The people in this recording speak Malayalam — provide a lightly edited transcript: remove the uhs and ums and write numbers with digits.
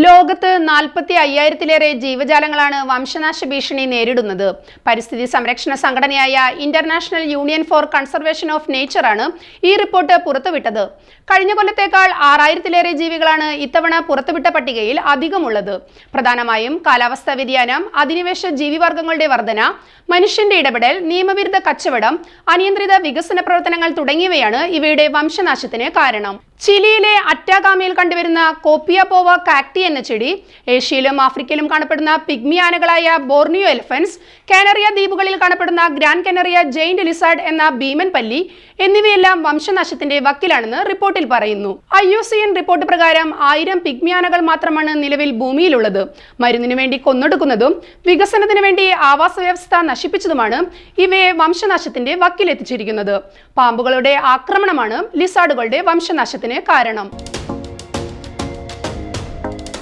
ലോകത്ത് 45,000-ലേറെ ജീവജാലങ്ങളാണ് വംശനാശ ഭീഷണി നേരിടുന്നത്. പരിസ്ഥിതി സംരക്ഷണ സംഘടനയായ international union for conservation of nature ആണ് ഈ റിപ്പോർട്ട് പുറത്തുവിട്ടത്. കഴിഞ്ഞ കൊല്ലത്തേക്കാൾ 6,000-ലേറെ ജീവികളാണ് ഇത്തവണ പുറത്തുവിട്ട പട്ടികയിൽ അധികമുള്ളത്. പ്രധാനമായും കാലാവസ്ഥാ വ്യതിയാനം, അധിനിവേശ ജീവിവർഗങ്ങളുടെ വർധന, മനുഷ്യന്റെ ഇടപെടൽ, നിയമവിരുദ്ധ കച്ചവടം, അനിയന്ത്രിത വികസന പ്രവർത്തനങ്ങൾ തുടങ്ങിയവയാണ് ഇവയുടെ വംശനാശത്തിന് കാരണം. ചിലിയിലെ അറ്റാകാമയിൽ കണ്ടുവരുന്ന കോപ്പിയപോവ കാക്ടി എന്ന ചെടി, ഏഷ്യയിലും ആഫ്രിക്കയിലും കാണപ്പെടുന്ന പിഗ്മി ആനകളായ ബോർണിയോ എലിഫന്റ്സ്, കാനറിയ ദ്വീപുകളിൽ കാണപ്പെടുന്ന ഗ്രാൻഡ് കാനറിയ ജെയിന്റ് ലിസാർഡ് എന്ന ഭീമൻ പല്ലി എന്നിവയെല്ലാം വംശനാശത്തിന്റെ വക്കിലാണെന്ന് റിപ്പോർട്ടിൽ പറയുന്നു. IUCN റിപ്പോർട്ട് പ്രകാരം 1000 പിഗ്മി ആനകൾ മാത്രമാണ് നിലവിൽ ഭൂമിയിലുള്ളത്. മരുന്നിനു വേണ്ടി കൊന്നൊടുക്കുന്നതും വികസനത്തിനു വേണ്ടി ആവാസ വ്യവസ്ഥ നശിപ്പിച്ചതുമാണ് ഇവയെ വംശനാശത്തിന്റെ വക്കിലെത്തിച്ചിരിക്കുന്നത്. പാമ്പുകളുടെ ആക്രമണമാണ് ലിസാർഡുകളുടെ വംശനാശത്തിന് കാരണം.